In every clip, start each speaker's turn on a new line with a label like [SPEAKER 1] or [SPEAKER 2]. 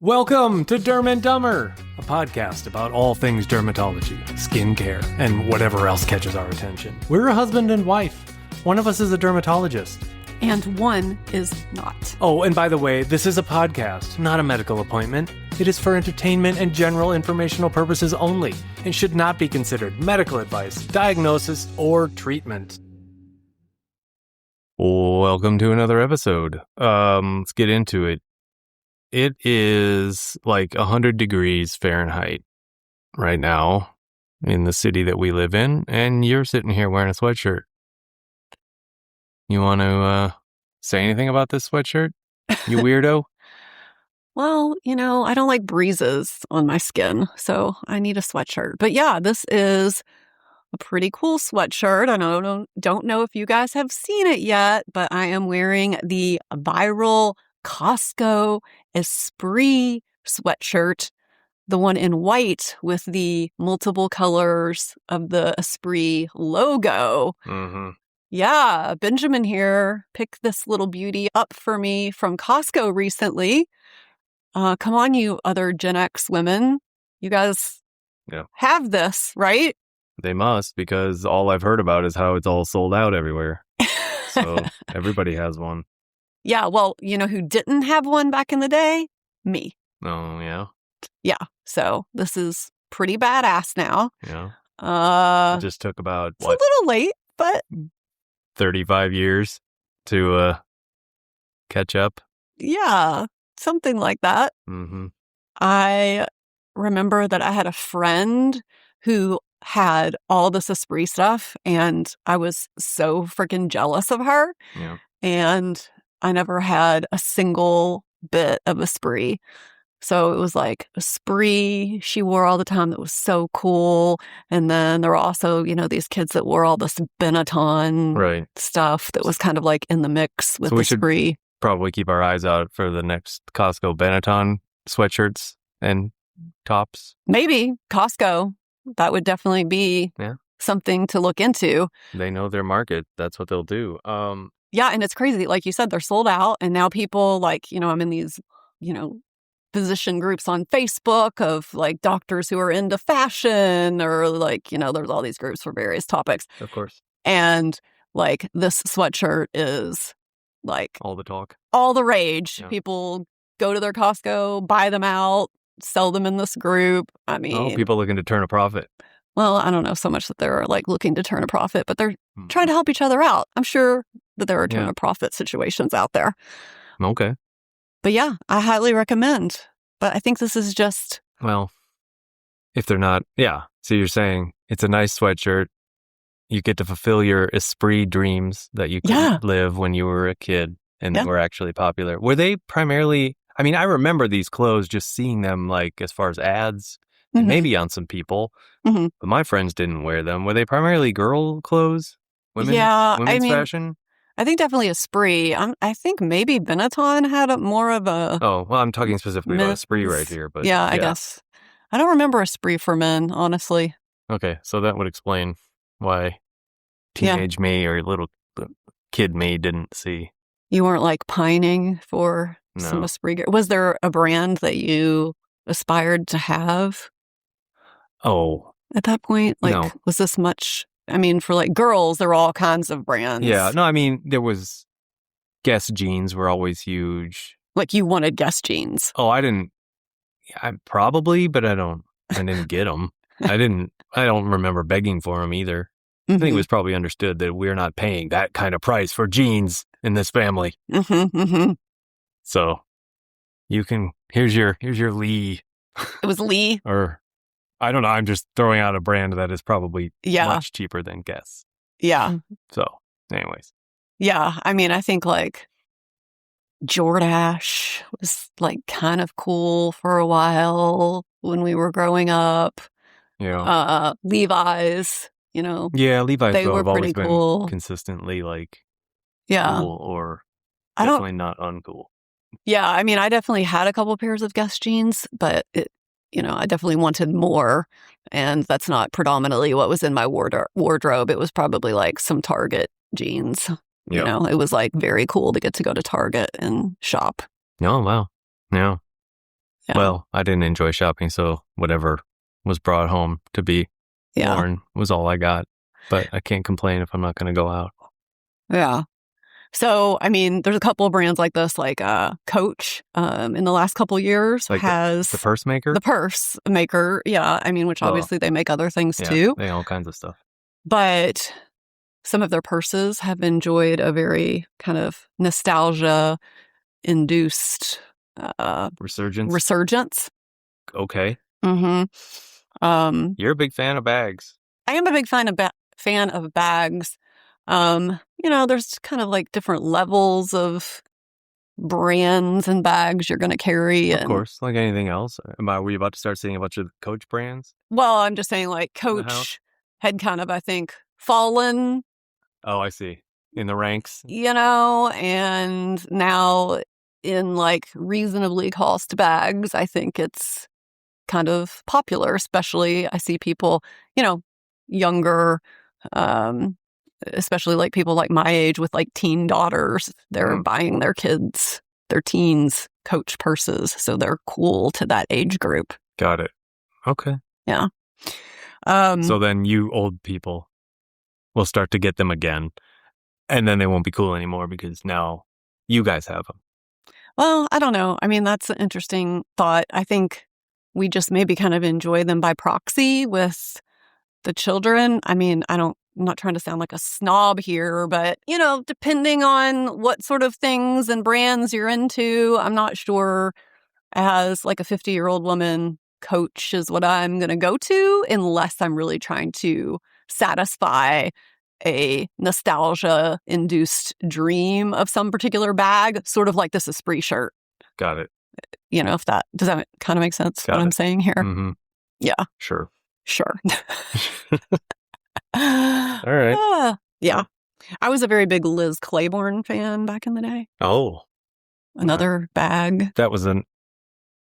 [SPEAKER 1] Welcome to Derm Dumber, a podcast about all things dermatology, skincare, and whatever else catches our attention. We're a husband and wife. One of us is a dermatologist.
[SPEAKER 2] And one is not.
[SPEAKER 1] Oh, and by the way, this is a podcast, not a medical appointment. It is for entertainment and general informational purposes only, and should not be considered medical advice, diagnosis, or treatment. Welcome to another episode. Let's get into it. It is like 100 degrees Fahrenheit right now in the city that we live in, and you're sitting here wearing a sweatshirt. You want to say anything about this sweatshirt, you weirdo?
[SPEAKER 2] Well, I don't like breezes on my skin, so I need a sweatshirt. But yeah, this is a pretty cool sweatshirt. I don't know if you guys have seen it yet, but I am wearing the viral Costco Esprit sweatshirt, the one in white with the multiple colors of the Esprit logo.
[SPEAKER 1] Mm-hmm.
[SPEAKER 2] Yeah, Benjamin here picked this little beauty up for me from Costco recently. Come on, you other Gen X women. You guys have this, right?
[SPEAKER 1] They must, because all I've heard about is how it's all sold out everywhere. So everybody has one.
[SPEAKER 2] Yeah, well, you know who didn't have one back in the day? Me.
[SPEAKER 1] Oh, yeah?
[SPEAKER 2] Yeah, so this is pretty badass now.
[SPEAKER 1] Yeah. It just took about,
[SPEAKER 2] it's a little late, but
[SPEAKER 1] 35 years to catch up?
[SPEAKER 2] Yeah, something like that.
[SPEAKER 1] Mm-hmm.
[SPEAKER 2] I remember that I had a friend who had all this Esprit stuff, and I was so freaking jealous of her.
[SPEAKER 1] Yeah.
[SPEAKER 2] And I never had a single bit of Esprit. So it was like Esprit she wore all the time that was so cool. And then there were also, these kids that wore all this Benetton stuff that was kind of like in the mix with Esprit.
[SPEAKER 1] Probably keep our eyes out for the next Costco Benetton sweatshirts and tops.
[SPEAKER 2] Maybe Costco. That would definitely be something to look into.
[SPEAKER 1] They know their market. That's what they'll do.
[SPEAKER 2] Yeah, and it's crazy. Like you said, they're sold out. And now people I'm in these, physician groups on Facebook of like doctors who are into fashion or there's all these groups for various topics.
[SPEAKER 1] Of course.
[SPEAKER 2] And like this sweatshirt is like
[SPEAKER 1] all the talk,
[SPEAKER 2] all the rage.
[SPEAKER 1] Yeah.
[SPEAKER 2] People go to their Costco, buy them out, sell them in this group. I mean,
[SPEAKER 1] people looking to turn a profit.
[SPEAKER 2] Well, I don't know so much that they're like looking to turn a profit, but they're trying to help each other out. I'm sure that there are turn a profit situations out there.
[SPEAKER 1] Okay.
[SPEAKER 2] But yeah, I highly recommend. But I think this is just...
[SPEAKER 1] Well, if they're not... Yeah. So you're saying it's a nice sweatshirt. You get to fulfill your Esprit dreams that you could live when you were a kid and that were actually popular. Were they primarily... I mean, I remember these clothes, just seeing them like as far as ads and maybe on some people, but my friends didn't wear them. Were they primarily girl clothes? Women's fashion?
[SPEAKER 2] I think definitely Esprit. I think maybe Benetton had more of a...
[SPEAKER 1] Oh, well, I'm talking specifically about Esprit right here. But
[SPEAKER 2] I guess. I don't remember Esprit for men, honestly.
[SPEAKER 1] Okay, so that would explain why teenage me or little kid me didn't see.
[SPEAKER 2] You weren't like pining for some Esprit. Was there a brand that you aspired to have?
[SPEAKER 1] Oh.
[SPEAKER 2] At that point? Like, was this much... I mean, for like girls, there were all kinds of brands.
[SPEAKER 1] Yeah, no, I mean, there was... Guess jeans were always huge.
[SPEAKER 2] Like you wanted Guess jeans?
[SPEAKER 1] Oh, I didn't... I probably, but I didn't get them. I don't remember begging for them either. I think it was probably understood that we're not paying that kind of price for jeans in this family. So, you can... Here's your Lee.
[SPEAKER 2] It was Lee?
[SPEAKER 1] Or... I don't know. I'm just throwing out a brand that is probably much cheaper than Guess.
[SPEAKER 2] Yeah.
[SPEAKER 1] So, anyways.
[SPEAKER 2] Yeah. I mean, I think like Jordache was like kind of cool for a while when we were growing up.
[SPEAKER 1] Yeah.
[SPEAKER 2] Levi's,
[SPEAKER 1] Yeah, Levi's
[SPEAKER 2] they were
[SPEAKER 1] have always
[SPEAKER 2] pretty cool.
[SPEAKER 1] Been consistently like cool or definitely not uncool.
[SPEAKER 2] Yeah. I mean, I definitely had a couple pairs of Guess jeans, but I definitely wanted more. And that's not predominantly what was in my wardrobe. It was probably like some Target jeans. Yep. It was like very cool to get to go to Target and shop.
[SPEAKER 1] Oh, wow. Yeah.
[SPEAKER 2] Yeah.
[SPEAKER 1] Well, I didn't enjoy shopping, so whatever was brought home to be worn was all I got. But I can't complain if I'm not going to go out.
[SPEAKER 2] Yeah. So, I mean, there's a couple of brands like this, like Coach, in the last couple of years
[SPEAKER 1] like
[SPEAKER 2] has...
[SPEAKER 1] The purse maker?
[SPEAKER 2] The purse maker, yeah. I mean, which obviously they make other things too.
[SPEAKER 1] They all kinds of stuff.
[SPEAKER 2] But some of their purses have enjoyed a very kind of nostalgia-induced resurgence.
[SPEAKER 1] Okay.
[SPEAKER 2] Mm-hmm.
[SPEAKER 1] You're a big fan of bags.
[SPEAKER 2] I am a big fan of bags. There's kind of like different levels of brands and bags you're going to carry.
[SPEAKER 1] Of course, like anything else. Were you about to start seeing a bunch of Coach brands?
[SPEAKER 2] Well, I'm just saying, like, Coach had kind of, I think, fallen.
[SPEAKER 1] Oh, I see. In the ranks.
[SPEAKER 2] And now in like reasonably cost bags, I think it's kind of popular, especially I see people, younger, especially like people like my age with like teen daughters. They're buying their teens Coach purses. So they're cool to that age group.
[SPEAKER 1] Got it. Okay.
[SPEAKER 2] Yeah.
[SPEAKER 1] So then you old people will start to get them again. And then they won't be cool anymore because now you guys have them. Well,
[SPEAKER 2] I don't know. I mean, that's an interesting thought. I think we just maybe kind of enjoy them by proxy with the children. I mean, I'm not trying to sound like a snob here, but, depending on what sort of things and brands you're into, I'm not sure as like a 50-year-old woman, Coach is what I'm going to go to unless I'm really trying to satisfy a nostalgia-induced dream of some particular bag, sort of like this Esprit shirt.
[SPEAKER 1] Got it.
[SPEAKER 2] Does that kind of make sense, I'm saying here?
[SPEAKER 1] Mm-hmm.
[SPEAKER 2] Yeah.
[SPEAKER 1] Sure.
[SPEAKER 2] All
[SPEAKER 1] right.
[SPEAKER 2] Yeah. I was a very big Liz Claiborne fan back in the day.
[SPEAKER 1] Oh.
[SPEAKER 2] Another bag.
[SPEAKER 1] That was a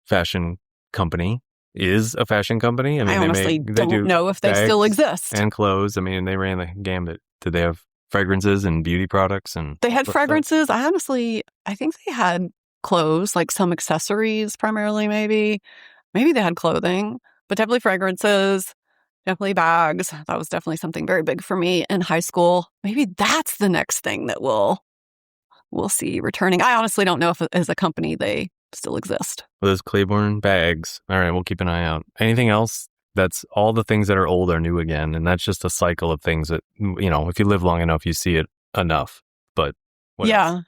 [SPEAKER 1] fashion company. Is a fashion company. I mean,
[SPEAKER 2] I honestly don't know if they still exist.
[SPEAKER 1] And clothes. I mean, they ran the gambit. Did they have fragrances and beauty products? And
[SPEAKER 2] they had fragrances. I think they had clothes, like some accessories primarily, maybe. Maybe they had clothing, but definitely fragrances, definitely bags. That was definitely something very big for me in high school. Maybe that's the next thing that we'll see returning. I honestly don't know if as a company they still exist.
[SPEAKER 1] Those Claiborne bags. All right, we'll keep an eye out. Anything else? That's all the things that are old are new again. And that's just a cycle of things that, if you live long enough, you see it enough. But what else?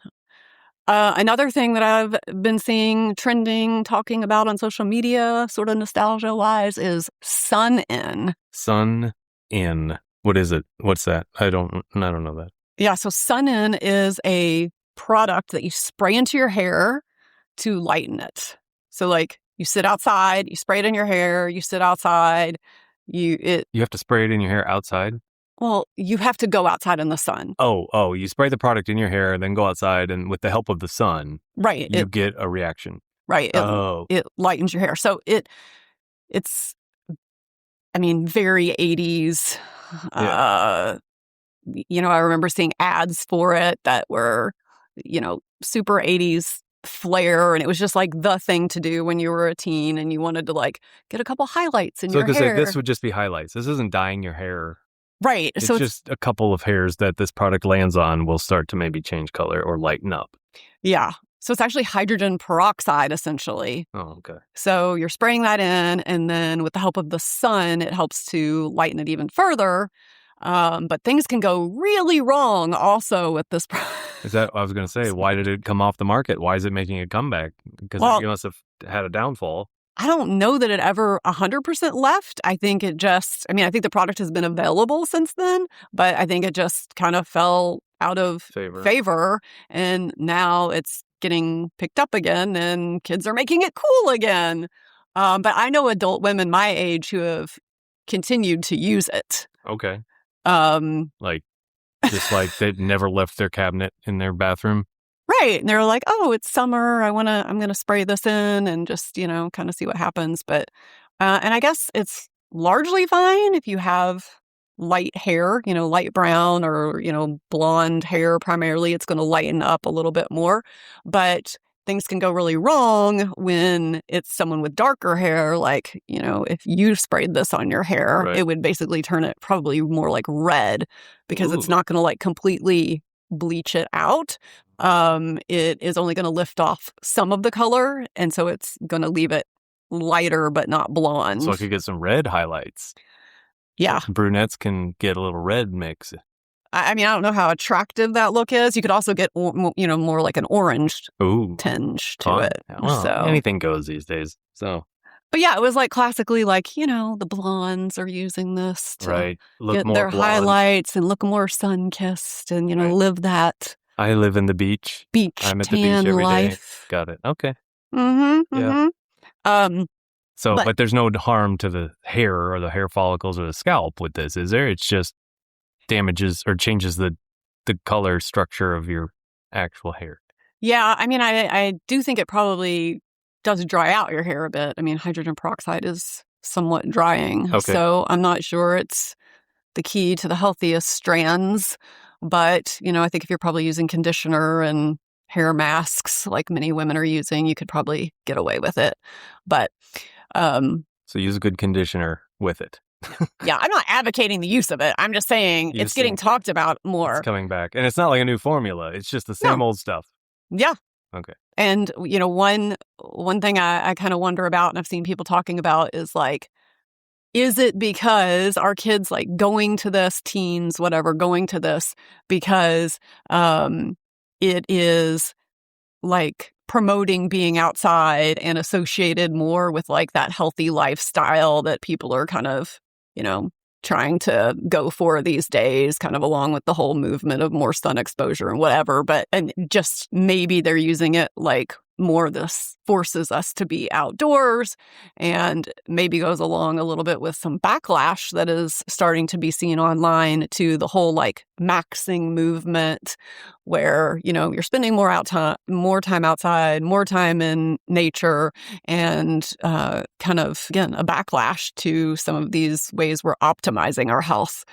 [SPEAKER 2] Another thing that I've been seeing trending, talking about on social media, sort of nostalgia-wise, is Sun In.
[SPEAKER 1] Sun In. What is it? What's that? I don't know that.
[SPEAKER 2] Yeah, so Sun In is a product that you spray into your hair to lighten it. So like you sit outside, you spray it in your hair, you sit outside, you
[SPEAKER 1] have to spray it in your hair outside?
[SPEAKER 2] Well, you have to go outside in the sun.
[SPEAKER 1] Oh, you spray the product in your hair and then go outside, and with the help of the sun,
[SPEAKER 2] right,
[SPEAKER 1] you get a reaction.
[SPEAKER 2] Right. It lightens your hair. So it's very 80s. Yeah. I remember seeing ads for it that were, super 80s flair, and it was just like the thing to do when you were a teen and you wanted to like get a couple highlights in your hair. So
[SPEAKER 1] this would just be highlights. This isn't dyeing your hair.
[SPEAKER 2] Right.
[SPEAKER 1] It's just a couple of hairs that this product lands on will start to maybe change color or lighten up.
[SPEAKER 2] Yeah. So it's actually hydrogen peroxide, essentially.
[SPEAKER 1] Oh, okay.
[SPEAKER 2] So you're spraying that in, and then with the help of the sun, it helps to lighten it even further. But things can go really wrong also with this product.
[SPEAKER 1] Is that what I was going to say? Why did it come off the market? Why is it making a comeback? Because you must have had a downfall.
[SPEAKER 2] I don't know that it ever 100% left. I think I think the product has been available since then, but I think it just kind of fell out of favor. And now it's getting picked up again and kids are making it cool again. But I know adult women my age who have continued to use it.
[SPEAKER 1] Okay. Just like they'd never left their cabinet in their bathroom.
[SPEAKER 2] Right. And they're like, oh, it's summer. I'm going to spray this in and just, kind of see what happens. But, and I guess it's largely fine if you have light hair, light brown or, blonde hair primarily. It's going to lighten up a little bit more. But things can go really wrong when it's someone with darker hair. Like, if you sprayed this on your hair, it would basically turn it probably more like red because it's not going to like completely bleach it out. It is only going to lift off some of the color. And so it's going to leave it lighter, but not blonde.
[SPEAKER 1] So I could get some red highlights.
[SPEAKER 2] Yeah.
[SPEAKER 1] So brunettes can get a little red mix.
[SPEAKER 2] I mean, I don't know how attractive that look is. You could also get, more like an orange tinge to it.
[SPEAKER 1] Well,
[SPEAKER 2] so
[SPEAKER 1] anything goes these days. So,
[SPEAKER 2] but yeah, it was like classically like, the blondes are using this to
[SPEAKER 1] look
[SPEAKER 2] get
[SPEAKER 1] more
[SPEAKER 2] their
[SPEAKER 1] blonde.
[SPEAKER 2] Highlights and look more sun-kissed and, live that.
[SPEAKER 1] I live in the beach. I'm at the beach every
[SPEAKER 2] life.
[SPEAKER 1] day. Got it. Okay.
[SPEAKER 2] Yeah.
[SPEAKER 1] But there's no harm to the hair or the hair follicles or the scalp with this, is there? It's just damages or changes the color structure of your actual hair.
[SPEAKER 2] Yeah, I mean, I do think it probably does dry out your hair a bit. I mean, hydrogen peroxide is somewhat drying.
[SPEAKER 1] Okay.
[SPEAKER 2] So I'm not sure it's the key to the healthiest strands. But, I think if you're probably using conditioner and hair masks like many women are using, you could probably get away with it. But
[SPEAKER 1] so use a good conditioner with it.
[SPEAKER 2] Yeah, I'm not advocating the use of it. I'm just saying it's getting talked about more.
[SPEAKER 1] It's coming back. And it's not like a new formula. It's just the same old stuff.
[SPEAKER 2] Yeah.
[SPEAKER 1] Okay.
[SPEAKER 2] And, one thing I kind of wonder about, and I've seen people talking about, is like, is it because our kids like going to this, teens, whatever, going to this because it is like promoting being outside and associated more with like that healthy lifestyle that people are kind of, trying to go for these days, kind of along with the whole movement of more sun exposure and whatever. And just maybe they're using it like more this forces us to be outdoors, and maybe goes along a little bit with some backlash that is starting to be seen online to the whole like maxing movement where, you're spending more time outside, more time in nature, and kind of, again, a backlash to some of these ways we're optimizing our health.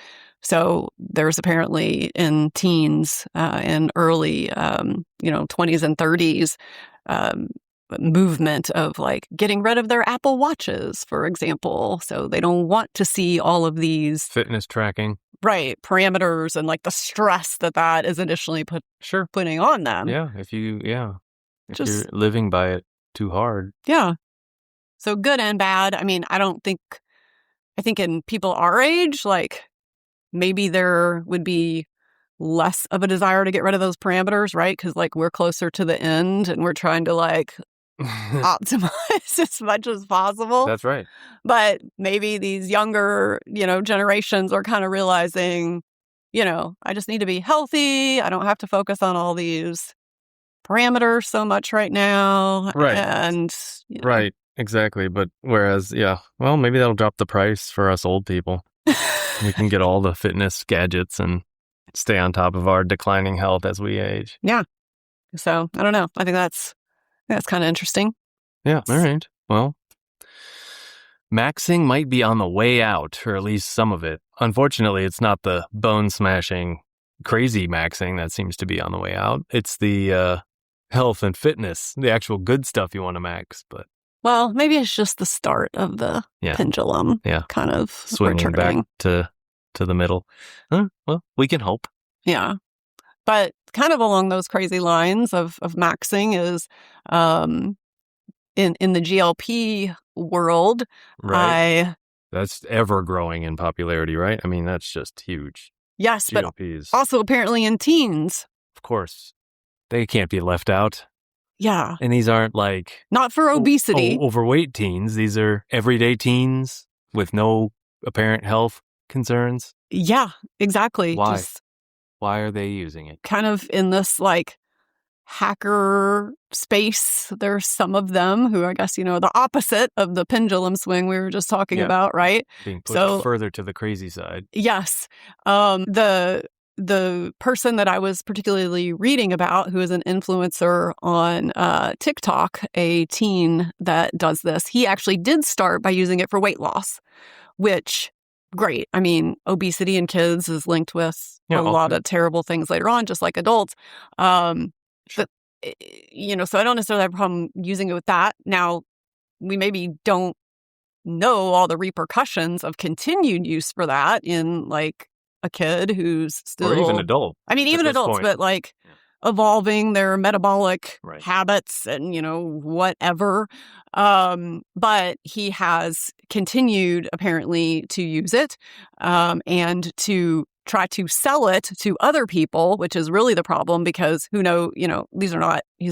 [SPEAKER 2] So there's apparently in teens and early, 20s and 30s, movement of like getting rid of their Apple Watches, for example. So they don't want to see all of these
[SPEAKER 1] fitness tracking,
[SPEAKER 2] parameters and like the stress that is initially putting on them.
[SPEAKER 1] Yeah, if you're living by it too hard.
[SPEAKER 2] Yeah. So good and bad. I mean, I think in people our age, like maybe there would be less of a desire to get rid of those parameters, right? Because like we're closer to the end and we're trying to like optimize as much as possible.
[SPEAKER 1] That's right.
[SPEAKER 2] But maybe these younger, generations are kind of realizing, I just need to be healthy. I don't have to focus on all these parameters so much right now.
[SPEAKER 1] Right.
[SPEAKER 2] And
[SPEAKER 1] right, exactly. But whereas, maybe that'll drop the price for us old people. We can get all the fitness gadgets and stay on top of our declining health as we age.
[SPEAKER 2] Yeah. So I don't know. I think that's kind of interesting.
[SPEAKER 1] Yeah. All right. Well, maxing might be on the way out, or at least some of it. Unfortunately, it's not the bone smashing, crazy maxing that seems to be on the way out. It's the health and fitness, the actual good stuff you want to max. But
[SPEAKER 2] maybe it's just the start of the pendulum. Yeah. Kind of
[SPEAKER 1] swinging
[SPEAKER 2] returning
[SPEAKER 1] back to the middle. Well, we can hope.
[SPEAKER 2] Yeah. But kind of along those crazy lines of maxing is in the GLP world.
[SPEAKER 1] Right. That's ever growing in popularity, right? I mean, that's just huge.
[SPEAKER 2] Yes,
[SPEAKER 1] GLPs.
[SPEAKER 2] But also apparently in teens.
[SPEAKER 1] Of course. They can't be left out.
[SPEAKER 2] Yeah.
[SPEAKER 1] And these aren't like...
[SPEAKER 2] Not for obesity.
[SPEAKER 1] Overweight teens. These are everyday teens with no apparent health concerns.
[SPEAKER 2] Yeah, exactly.
[SPEAKER 1] Why? Why are they using it?
[SPEAKER 2] Kind of in this like hacker space. There's some of them who I guess, the opposite of the pendulum swing we were just talking about, right?
[SPEAKER 1] Being pushed further to the crazy side.
[SPEAKER 2] Yes. The person that I was particularly reading about, who is an influencer on TikTok, a teen that does this, he actually did start by using it for weight loss, which, great. I mean, obesity in kids is linked with a lot of terrible things later on, just like adults. But so I don't necessarily have a problem using it with that. Now, we maybe don't know all the repercussions of continued use for that in like a kid who's still,
[SPEAKER 1] or even adult.
[SPEAKER 2] I mean, even adults, but like evolving their metabolic habits and, whatever. But he has continued apparently to use it and to try to sell it to other people, which is really the problem because he's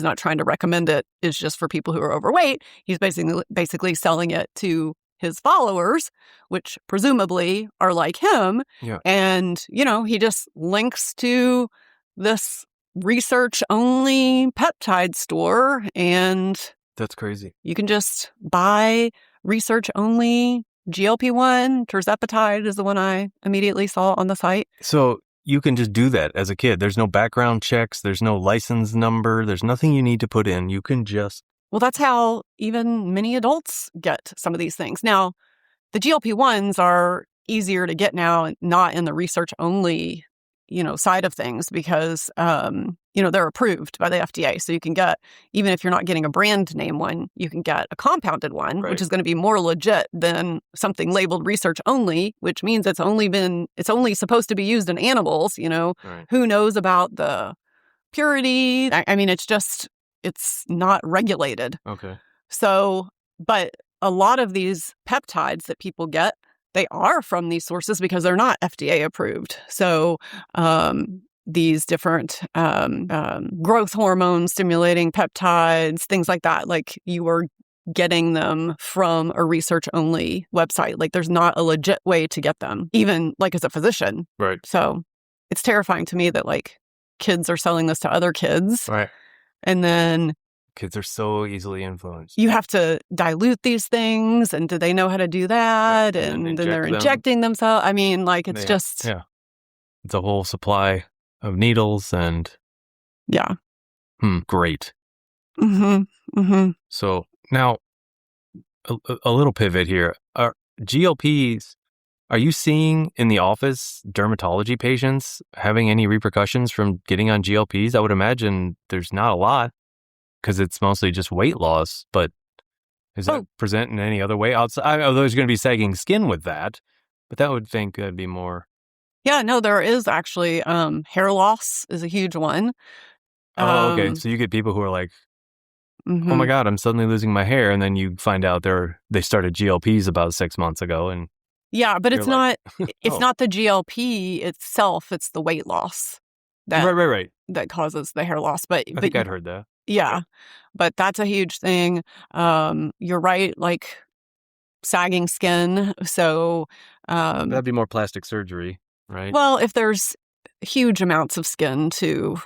[SPEAKER 2] not trying to recommend it. It's just for people who are overweight. He's basically selling it to his followers, which presumably are like him.
[SPEAKER 1] Yeah.
[SPEAKER 2] And, he just links to this research-only peptide store, and
[SPEAKER 1] that's crazy.
[SPEAKER 2] You can just buy research-only GLP-1. Tirzepatide is the one I immediately saw on the site.
[SPEAKER 1] So you can just do that as a kid. There's no background checks. There's no license number. There's nothing you need to put in. You can just...
[SPEAKER 2] Well, that's how even many adults get some of these things. Now, the GLP-1s are easier to get now, not in the research-only, side of things because, they're approved by the FDA. So you can get, even if you're not getting a brand name one, you can get a compounded one, which is going to be more legit than something labeled research-only, which means it's only supposed to be used in animals, Who knows about the purity? I mean, it's not regulated.
[SPEAKER 1] Okay.
[SPEAKER 2] So, but a lot of these peptides that people get, they are from these sources because they're not FDA approved. So, these different growth hormone stimulating peptides, things like that, like you are getting them from a research-only website. Like there's not a legit way to get them, even like as a physician.
[SPEAKER 1] Right.
[SPEAKER 2] So it's terrifying to me that like kids are selling this to other kids.
[SPEAKER 1] Right.
[SPEAKER 2] And then
[SPEAKER 1] kids are so easily influenced.
[SPEAKER 2] You have to dilute these things, and do they know how to do that?
[SPEAKER 1] Right.
[SPEAKER 2] And then they're injecting themselves. I mean, like it's just...
[SPEAKER 1] Yeah. It's a whole supply of needles and...
[SPEAKER 2] Yeah.
[SPEAKER 1] Great.
[SPEAKER 2] Mm-hmm. Mm-hmm.
[SPEAKER 1] So now, a little pivot here. Are GLPs... Are you seeing in the office dermatology patients having any repercussions from getting on GLPs? I would imagine there's not a lot because it's mostly just weight loss, but is that present in any other way outside? I know there's going to be sagging skin with that, but that would think that'd be more.
[SPEAKER 2] Yeah, no, there is actually hair loss is a huge one.
[SPEAKER 1] Oh, okay. So you get people who are like, oh my God, I'm suddenly losing my hair. And then you find out they started GLPs about 6 months ago. And
[SPEAKER 2] yeah, but it's not the GLP itself. It's the weight loss
[SPEAKER 1] right.
[SPEAKER 2] that causes the hair loss. But
[SPEAKER 1] I think I'd heard that.
[SPEAKER 2] Yeah, but that's a huge thing. You're right, like sagging skin. So
[SPEAKER 1] that'd be more plastic surgery, right?
[SPEAKER 2] Well, if there's huge amounts of skin to,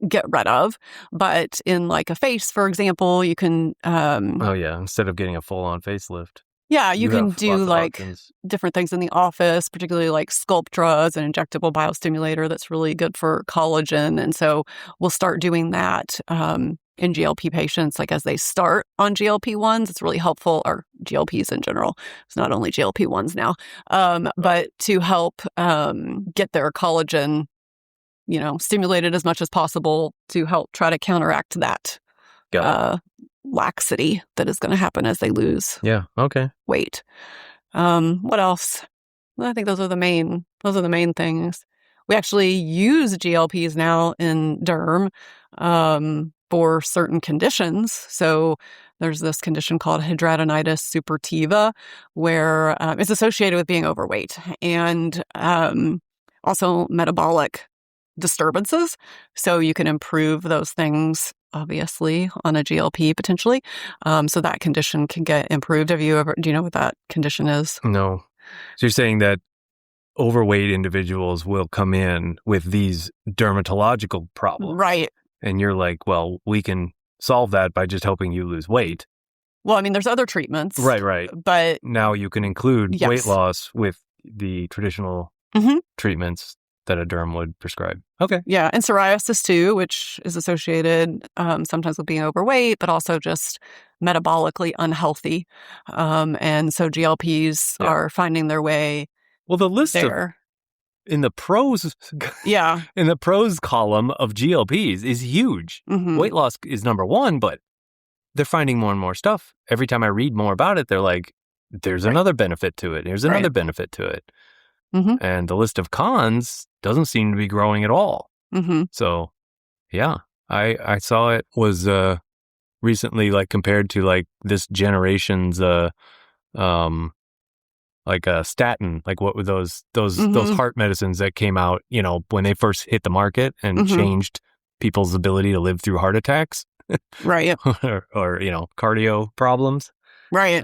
[SPEAKER 2] get rid of. But in like a face, for example, you can...
[SPEAKER 1] instead of getting a full-on facelift.
[SPEAKER 2] Yeah, you can do like different things in the office, particularly like Sculptra is an injectable biostimulator that's really good for collagen. And so we'll start doing that in GLP patients, like as they start on GLP-1s. It's really helpful, or GLPs in general. It's not only GLP-1s now, but to help get their collagen, stimulated as much as possible to help try to counteract that laxity that is going to happen as they lose weight. What else? Well, I think those are the main things. We actually use GLPs now in derm for certain conditions. So there's this condition called hidradenitis suppurativa where it's associated with being overweight and also metabolic disturbances. So you can improve those things, obviously, on a GLP potentially. So that condition can get improved. Do you know what that condition is?
[SPEAKER 1] No. So you're saying that overweight individuals will come in with these dermatological problems.
[SPEAKER 2] Right.
[SPEAKER 1] And you're like, well, we can solve that by just helping you lose weight.
[SPEAKER 2] Well, I mean, there's other treatments.
[SPEAKER 1] Right.
[SPEAKER 2] But
[SPEAKER 1] now you can include weight loss with the traditional treatments that a derm would prescribe. Okay.
[SPEAKER 2] Yeah, and psoriasis too, which is associated sometimes with being overweight, but also just metabolically unhealthy. And so GLPs are finding their way
[SPEAKER 1] Well, the list
[SPEAKER 2] there.
[SPEAKER 1] in the pros in the pros column of GLPs is huge. Weight loss is number one, but they're finding more and more stuff. Every time I read more about it, they're like, there's another benefit to it. There's another benefit to it. And the list of cons doesn't seem to be growing at all. So, yeah, I saw it was recently like compared to like this generation's like a statin, like what were those heart medicines that came out, you know, when they first hit the market and changed people's ability to live through heart attacks,
[SPEAKER 2] right?
[SPEAKER 1] or you know, cardio problems,
[SPEAKER 2] right?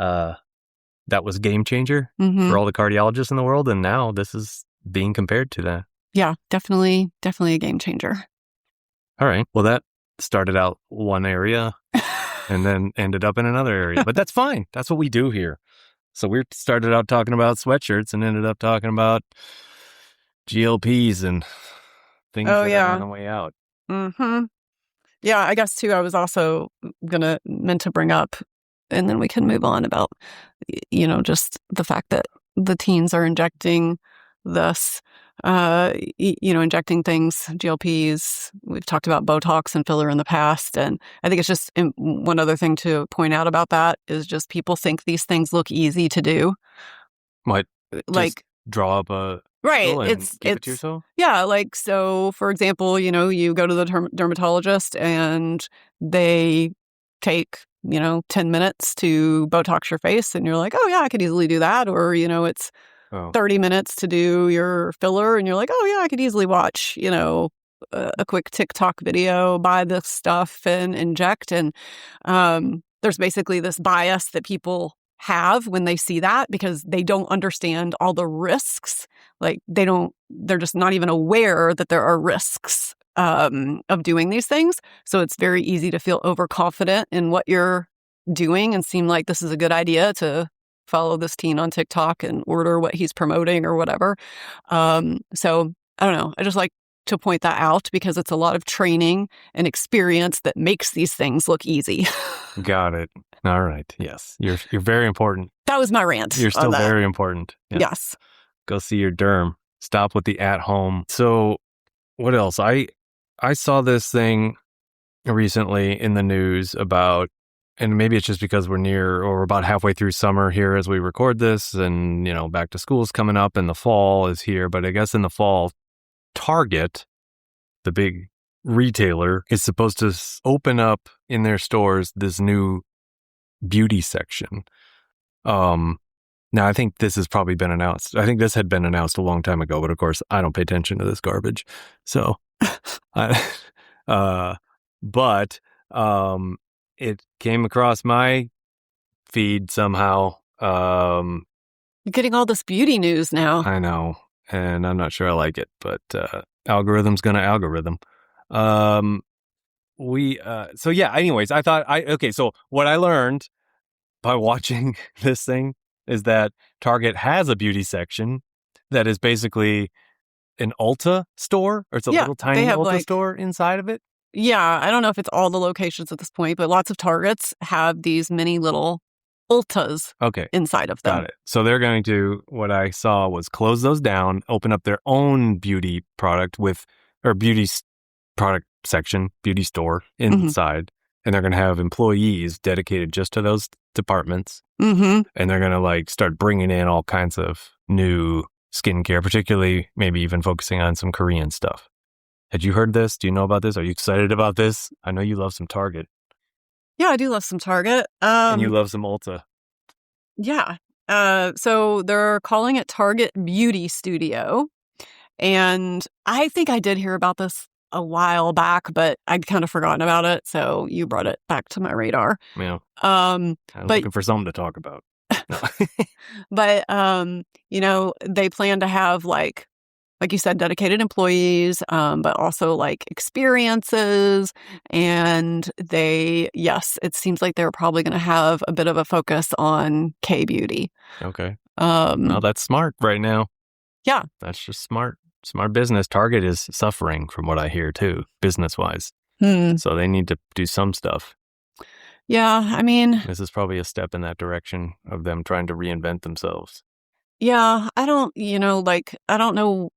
[SPEAKER 1] That was a game changer for all the cardiologists in the world, and now this is being compared to that.
[SPEAKER 2] Yeah, definitely a game changer.
[SPEAKER 1] All right, well, that started out one area and then ended up in another area, but that's fine. That's what we do here. So we started out talking about sweatshirts and ended up talking about GLPs and things that are on the way out.
[SPEAKER 2] Yeah, I guess too, I was also meant to bring up, and then we can move on about, you know, just the fact that the teens are injecting this, you know, injecting things, GLPs. We've talked about Botox and filler in the past. And I think it's just one other thing to point out about that is just people think these things look easy to do.
[SPEAKER 1] What?
[SPEAKER 2] Like,
[SPEAKER 1] just draw up a...
[SPEAKER 2] Right.
[SPEAKER 1] It's it to yourself?
[SPEAKER 2] Yeah. Like, so for example, you know, you go to the dermatologist and they take, you know, 10 minutes to Botox your face and you're like, oh yeah, I could easily do that. Or, you know, it's 30 minutes to do your filler and you're like, oh yeah, I could easily watch, you know, a quick TikTok video, buy this stuff and inject. And there's basically this bias that people have when they see that because they don't understand all the risks. Like they're just not even aware that there are risks of doing these things. So it's very easy to feel overconfident in what you're doing and seem like this is a good idea to follow this teen on TikTok and order what he's promoting or whatever. So I don't know. I just like to point that out because it's a lot of training and experience that makes these things look easy.
[SPEAKER 1] Got it. All right. Yes. You're very important.
[SPEAKER 2] That was my rant.
[SPEAKER 1] You're still very important. Yeah.
[SPEAKER 2] Yes.
[SPEAKER 1] Go see your derm. Stop with the at home. So what else? I saw this thing recently in the news about, and maybe it's just because we're about halfway through summer here as we record this, and, you know, back to school's coming up and the fall is here. But I guess in the fall, Target, the big retailer, is supposed to open up in their stores this new beauty section. Now, I think this has probably been announced. I think this had been announced a long time ago, but of course, I don't pay attention to this garbage. So, but it came across my feed somehow.
[SPEAKER 2] You're getting all this beauty news now.
[SPEAKER 1] I know, and I'm not sure I like it, but algorithm's gonna algorithm. So yeah, anyways, so what I learned by watching this thing is that Target has a beauty section that is basically an Ulta store, or it's a little tiny Ulta store inside of it.
[SPEAKER 2] Yeah, I don't know if it's all the locations at this point, but lots of Targets have these mini little Ultas inside of them.
[SPEAKER 1] Got it. So they're going to, what I saw was close those down, open up their own beauty product beauty product section, beauty store inside. And they're going to have employees dedicated just to those departments. And they're going to like start bringing in all kinds of new skincare, particularly maybe even focusing on some Korean stuff. Had you heard this? Do you know about this? Are you excited about this? I know you love some Target.
[SPEAKER 2] Yeah, I do love some Target.
[SPEAKER 1] And you love some Ulta.
[SPEAKER 2] Yeah. So they're calling it Target Beauty Studio. And I think I did hear about this a while back, but I'd kind of forgotten about it. So you brought it back to my radar.
[SPEAKER 1] Yeah. I'm looking for something to talk about. No.
[SPEAKER 2] But, you know, they plan to have like you said, dedicated employees, but also like experiences. And it seems like they're probably going to have a bit of a focus on K-beauty.
[SPEAKER 1] Okay. Well, that's smart right now.
[SPEAKER 2] Yeah.
[SPEAKER 1] That's just smart. Smart business. Target is suffering from what I hear too, business-wise. So they need to do some stuff.
[SPEAKER 2] Yeah, I mean...
[SPEAKER 1] This is probably a step in that direction of them trying to reinvent themselves.
[SPEAKER 2] Yeah, I don't know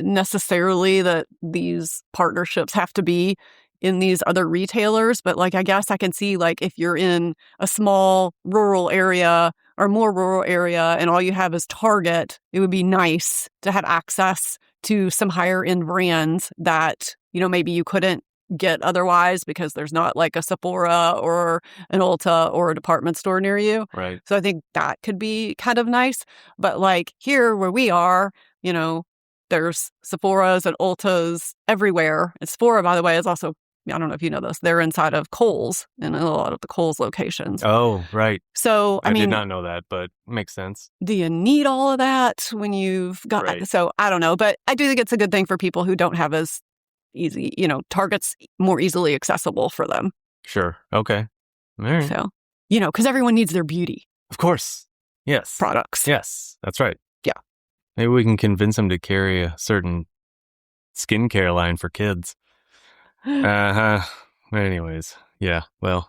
[SPEAKER 2] necessarily that these partnerships have to be in these other retailers, but like I guess I can see like if you're in a small rural area or more rural area and all you have is Target, it would be nice to have access to some higher end brands that, you know, maybe you couldn't get otherwise because there's not like a Sephora or an Ulta or a department store near you.
[SPEAKER 1] Right.
[SPEAKER 2] So I think that could be kind of nice. But like here where we are, you know, there's Sephoras and Ultas everywhere. And Sephora, by the way, is also, I don't know if you know this, they're inside of Kohl's in a lot of the Kohl's locations.
[SPEAKER 1] Oh, right.
[SPEAKER 2] So, I mean,
[SPEAKER 1] did not know that, but makes sense.
[SPEAKER 2] Do you need all of that when you've got,
[SPEAKER 1] right.
[SPEAKER 2] So I don't know, but I do think it's a good thing for people who don't have as easy, you know, Target's more easily accessible for them.
[SPEAKER 1] Sure. Okay. All right.
[SPEAKER 2] So, you know, because everyone needs their beauty.
[SPEAKER 1] Of course. Yes.
[SPEAKER 2] Products.
[SPEAKER 1] Yes, that's right.
[SPEAKER 2] Yeah.
[SPEAKER 1] Maybe we can convince them to carry a certain skincare line for kids. Anyways, yeah. Well,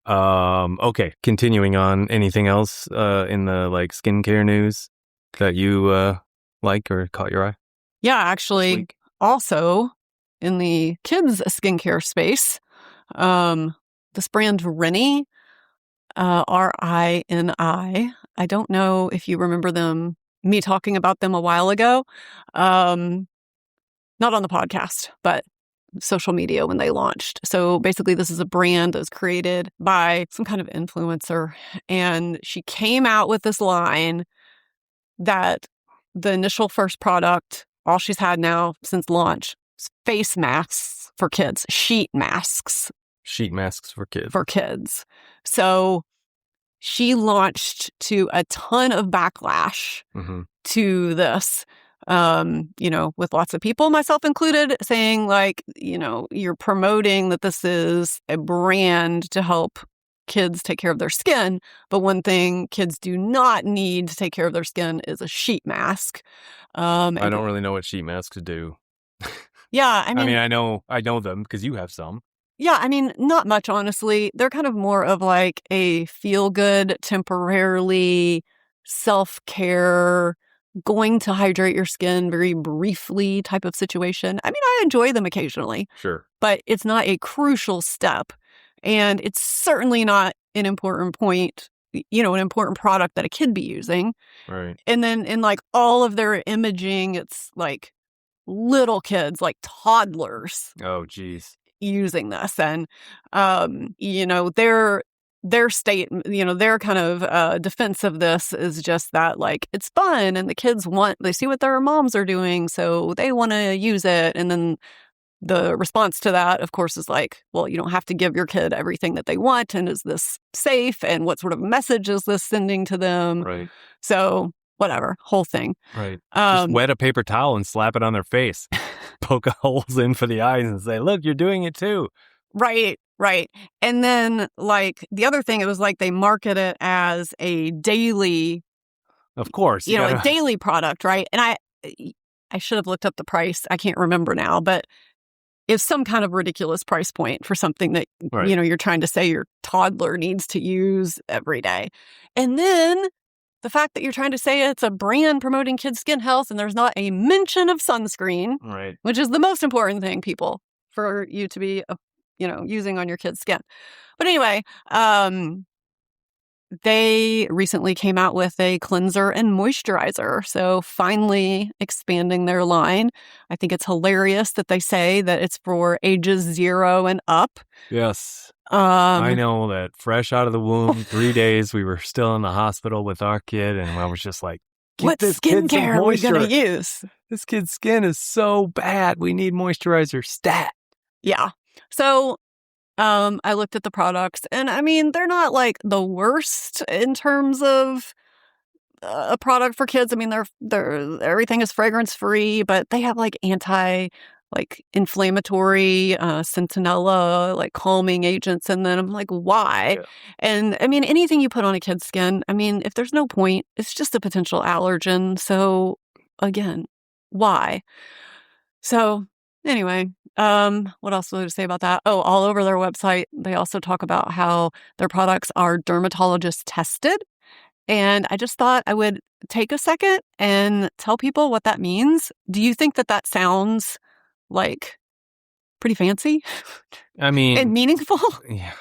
[SPEAKER 1] okay. Continuing on, anything else in the like skincare news that you like or caught your eye?
[SPEAKER 2] Yeah, actually, also in the kids skincare space, this brand Rini, Rini. I don't know if you remember me talking about them a while ago. Not on the podcast, but social media when they launched. So basically this is a brand that was created by some kind of influencer, and she came out with this line that the initial first product, all she's had now since launch, is face masks for kids, sheet masks.
[SPEAKER 1] Sheet masks for kids.
[SPEAKER 2] For kids. So she launched to a ton of backlash to this. You know, with lots of people, myself included, saying like, you know, you're promoting that this is a brand to help kids take care of their skin. But one thing kids do not need to take care of their skin is a sheet mask.
[SPEAKER 1] I don't really know what sheet masks do.
[SPEAKER 2] Yeah, I mean,
[SPEAKER 1] I know them because you have some.
[SPEAKER 2] Yeah, I mean, not much, honestly. They're kind of more of like a feel-good, temporarily self-care, going to hydrate your skin very briefly type of situation. I mean, I enjoy them occasionally.
[SPEAKER 1] Sure.
[SPEAKER 2] But it's not a crucial step. And it's certainly not an important point, you know, an important product that a kid be using.
[SPEAKER 1] Right.
[SPEAKER 2] And then in like all of their imaging, it's like little kids, like toddlers.
[SPEAKER 1] Oh, geez.
[SPEAKER 2] Using this. And, you know, their state, you know, their kind of defense of this is just that, like, it's fun and the kids they see what their moms are doing, so they want to use it. And then the response to that, of course, is like, well, you don't have to give your kid everything that they want. And is this safe? And what sort of message is this sending to them?
[SPEAKER 1] Right.
[SPEAKER 2] So whatever, whole thing.
[SPEAKER 1] Right. Just wet a paper towel and slap it on their face. Poke holes in for the eyes and say, look, you're doing it too.
[SPEAKER 2] Right. And then like the other thing, it was like they market it as a daily,
[SPEAKER 1] of course,
[SPEAKER 2] you know, a daily product, right? And I should have looked up the price. I can't remember now, but it's some kind of ridiculous price point for something that, you know, you're trying to say your toddler needs to use every day. And then the fact that you're trying to say it's a brand promoting kids' skin health and there's not a mention of sunscreen,
[SPEAKER 1] right,
[SPEAKER 2] which is the most important thing, people, for you to be, you know, using on your kids' skin. But anyway, they recently came out with a cleanser and moisturizer. So finally expanding their line. I think it's hilarious that they say that it's for ages 0 and up.
[SPEAKER 1] Yes. I know that fresh out of the womb, 3 days, we were still in the hospital with our kid, and I was just like,
[SPEAKER 2] what skincare are we going to use?
[SPEAKER 1] This kid's skin is so bad. We need moisturizer stat.
[SPEAKER 2] Yeah. So I looked at the products, and I mean, they're not like the worst in terms of a product for kids. I mean, they're everything is fragrance free, but they have like inflammatory, centinella, like calming agents. And then I'm like, why? Yeah. And I mean, anything you put on a kid's skin, I mean, if there's no point, it's just a potential allergen. So again, why? So anyway, what else was I to say about that? Oh, all over their website, they also talk about how their products are dermatologist tested. And I just thought I would take a second and tell people what that means. Do you think that sounds like pretty fancy?
[SPEAKER 1] I mean,
[SPEAKER 2] and meaningful?
[SPEAKER 1] Yeah,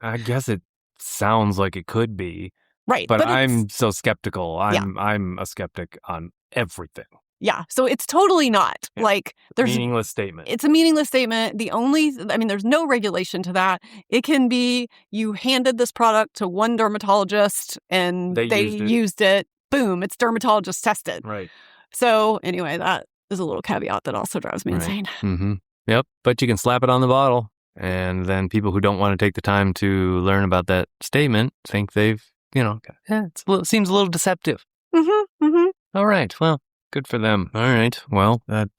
[SPEAKER 1] I guess it sounds like it could be.
[SPEAKER 2] Right.
[SPEAKER 1] But I'm so skeptical.
[SPEAKER 2] Yeah.
[SPEAKER 1] I'm a skeptic on everything.
[SPEAKER 2] Yeah. So it's totally not like there's
[SPEAKER 1] meaningless statement.
[SPEAKER 2] It's a meaningless statement. There's no regulation to that. It can be you handed this product to one dermatologist and they used it. Boom, it's dermatologist tested.
[SPEAKER 1] Right.
[SPEAKER 2] So anyway, that is a little caveat that also drives me insane.
[SPEAKER 1] Mm-hmm. Yep. But you can slap it on the bottle. And then people who don't want to take the time to learn about that statement think they've, it seems a little deceptive.
[SPEAKER 2] Mm-hmm. Mm-hmm.
[SPEAKER 1] All right. Well, good for them. All right. Well, that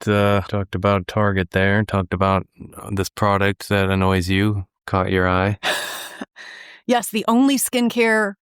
[SPEAKER 1] talked about Target there, talked about this product that annoys you, caught your eye.
[SPEAKER 2] Yes, the only skincare,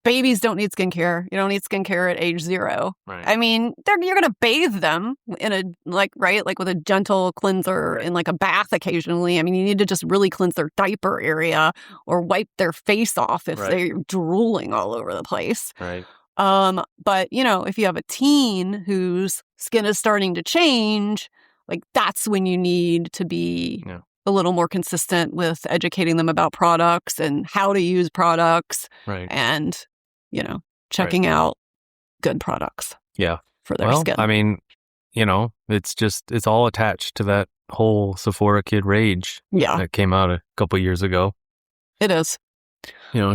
[SPEAKER 2] babies don't need skincare. You don't need skincare at age 0.
[SPEAKER 1] Right.
[SPEAKER 2] I mean, you're going to bathe them in like with a gentle cleanser in like a bath occasionally. I mean, you need to just really cleanse their diaper area or wipe their face off if they're drooling all over the place.
[SPEAKER 1] Right.
[SPEAKER 2] But if you have a teen whose skin is starting to change, like that's when you need to be a little more consistent with educating them about products and how to use products.
[SPEAKER 1] Right.
[SPEAKER 2] And, checking out good products.
[SPEAKER 1] Yeah.
[SPEAKER 2] For their skin.
[SPEAKER 1] I mean, it's all attached to that whole Sephora kid rage.
[SPEAKER 2] Yeah.
[SPEAKER 1] That came out a couple years ago.
[SPEAKER 2] It is.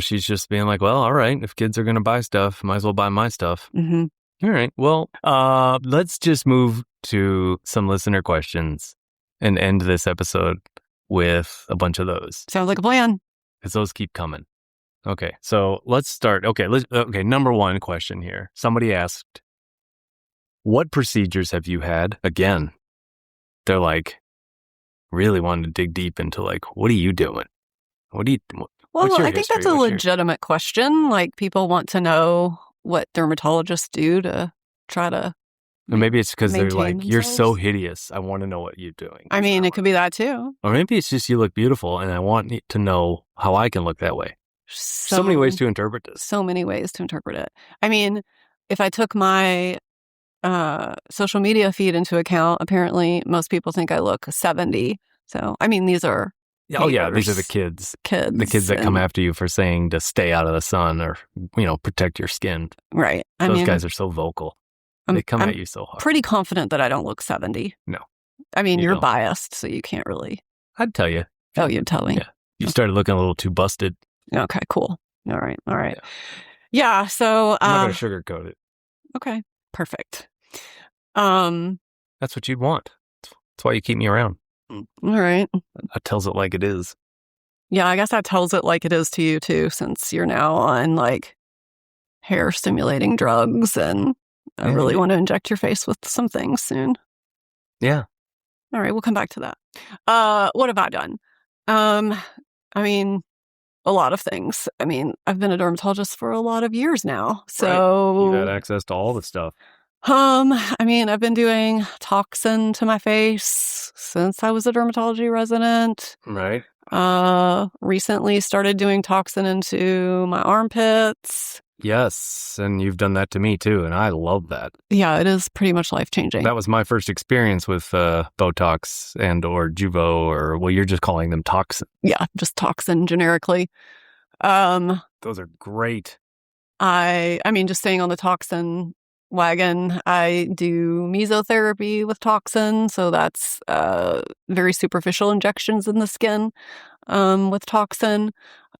[SPEAKER 1] She's just being like, well, all right, if kids are going to buy stuff, might as well buy my stuff.
[SPEAKER 2] Mm-hmm.
[SPEAKER 1] All right. Well, let's just move to some listener questions and end this episode with a bunch of those.
[SPEAKER 2] Sounds like a plan.
[SPEAKER 1] Because those keep coming. Okay. So let's start. Okay. Number one question here. Somebody asked, what procedures have you had? Again, they're like, really wanting to dig deep into like, what are you doing?
[SPEAKER 2] Well, I think that's a legitimate question. Like, people want to know what dermatologists do to try to
[SPEAKER 1] maybe it's because they're like,
[SPEAKER 2] themselves.
[SPEAKER 1] You're so hideous. I want to know what you're doing.
[SPEAKER 2] I mean, it could be that too.
[SPEAKER 1] Or maybe it's just you look beautiful and I want to know how I can look that way. So many ways to interpret this.
[SPEAKER 2] So many ways to interpret it. I mean, if I took my social media feed into account, apparently most people think I look 70. So, I mean, these are
[SPEAKER 1] haters. Oh, yeah, these are the kids. The kids that come after you for saying to stay out of the sun or, protect your skin.
[SPEAKER 2] Right.
[SPEAKER 1] Those guys are so vocal. They come at you so hard.
[SPEAKER 2] Pretty confident that I don't look 70.
[SPEAKER 1] No.
[SPEAKER 2] I mean, you're biased, so you can't really.
[SPEAKER 1] I'd tell you.
[SPEAKER 2] Oh, you'd tell me?
[SPEAKER 1] Yeah. You started looking a little too busted.
[SPEAKER 2] Okay, cool. All right. Yeah, so...
[SPEAKER 1] I'm not going to sugarcoat it.
[SPEAKER 2] Okay, perfect.
[SPEAKER 1] That's what you'd want. That's why you keep me around.
[SPEAKER 2] All right.
[SPEAKER 1] That tells it like it is.
[SPEAKER 2] Yeah, I guess that tells it like it is to you too, since you're now on like hair stimulating drugs, and I really want to inject your face with some things soon.
[SPEAKER 1] Yeah.
[SPEAKER 2] All right, we'll come back to that. What have I done? I mean, a lot of things. I mean, I've been a dermatologist for a lot of years now, so
[SPEAKER 1] you've had access to all the stuff.
[SPEAKER 2] I mean, I've been doing toxin to my face since I was a dermatology resident.
[SPEAKER 1] Right.
[SPEAKER 2] Recently started doing toxin into my armpits.
[SPEAKER 1] Yes, and you've done that to me too, and I love that.
[SPEAKER 2] Yeah, it is pretty much life-changing.
[SPEAKER 1] That was my first experience with Botox and or Juvo, or, well, you're just calling them toxin.
[SPEAKER 2] Yeah, just toxin generically.
[SPEAKER 1] Those are great.
[SPEAKER 2] I mean, just staying on the toxin wagon, I do mesotherapy with toxin, so that's very superficial injections in the skin with toxin.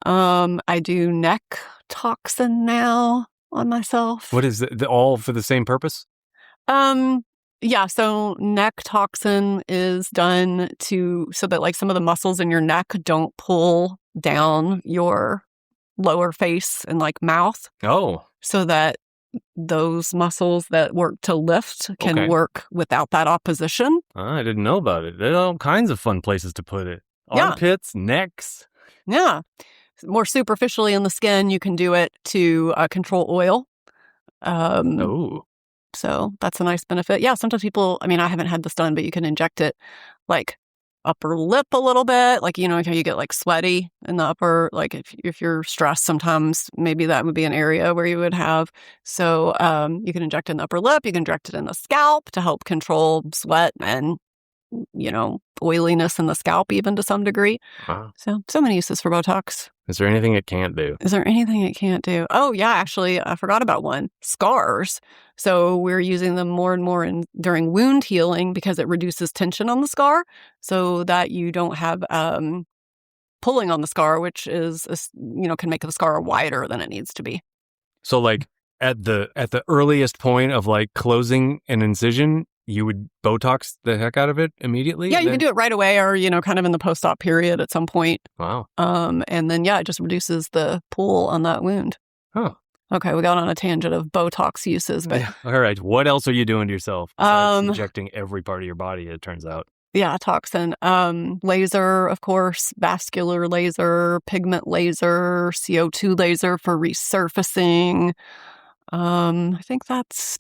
[SPEAKER 2] I do neck toxin now on myself.
[SPEAKER 1] What is it? All for the same purpose?
[SPEAKER 2] Yeah, so neck toxin is done so that like some of the muscles in your neck don't pull down your lower face and like mouth.
[SPEAKER 1] Oh.
[SPEAKER 2] So that those muscles that work to lift can work without that opposition.
[SPEAKER 1] I didn't know about it. There are all kinds of fun places to put it. Armpits, necks.
[SPEAKER 2] Yeah. More superficially in the skin, you can do it to control oil. So that's a nice benefit. Yeah, sometimes people, I mean, I haven't had this done, but you can inject it like upper lip a little bit. Like, how you get like sweaty in the upper, like if you're stressed sometimes, maybe that would be an area where you would have. So you can inject it in the upper lip. You can inject it in the scalp to help control sweat and, oiliness in the scalp even to some degree.
[SPEAKER 1] Wow.
[SPEAKER 2] So many uses for Botox.
[SPEAKER 1] Is there anything it can't do?
[SPEAKER 2] Is there anything it can't do? Oh, yeah, actually, I forgot about one. Scars. So we're using them more and more during wound healing because it reduces tension on the scar so that you don't have pulling on the scar, which is, can make the scar wider than it needs to be.
[SPEAKER 1] So like at the earliest point of like closing an incision, you would Botox the heck out of it immediately?
[SPEAKER 2] Yeah, you can do it right away or, kind of in the post-op period at some point.
[SPEAKER 1] Wow.
[SPEAKER 2] And then, it just reduces the pull on that wound.
[SPEAKER 1] Oh.
[SPEAKER 2] Okay, we got on a tangent of Botox uses, but...
[SPEAKER 1] All right, what else are you doing to yourself besides injecting every part of your body, it turns out?
[SPEAKER 2] Yeah, toxin. Laser, of course, vascular laser, pigment laser, CO2 laser for resurfacing. I think that's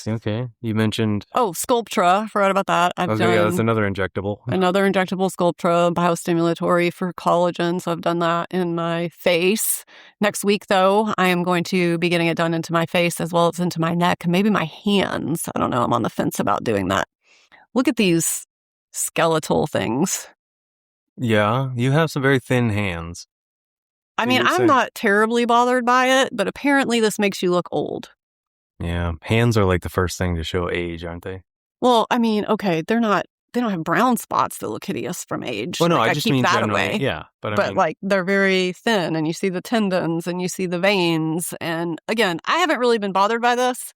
[SPEAKER 1] okay. You mentioned
[SPEAKER 2] Sculptra. Forgot about that.
[SPEAKER 1] Yeah, that's another injectable.
[SPEAKER 2] Another injectable Sculptra, biostimulatory for collagen. So I've done that in my face. Next week, though, I am going to be getting it done into my face as well as into my neck, maybe my hands. I don't know. I'm on the fence about doing that. Look at these skeletal things.
[SPEAKER 1] Yeah, you have some very thin hands.
[SPEAKER 2] I mean, I'm not terribly bothered by it, but apparently this makes you look old.
[SPEAKER 1] Yeah, hands are like the first thing to show age, aren't they?
[SPEAKER 2] Well, I mean, okay, they don't have brown spots that look hideous from age.
[SPEAKER 1] Well, no,
[SPEAKER 2] like,
[SPEAKER 1] I just
[SPEAKER 2] keep
[SPEAKER 1] mean
[SPEAKER 2] that
[SPEAKER 1] generally,
[SPEAKER 2] away.
[SPEAKER 1] yeah. But
[SPEAKER 2] I mean, like they're very thin and you see the tendons and you see the veins. And again, I haven't really been bothered by this,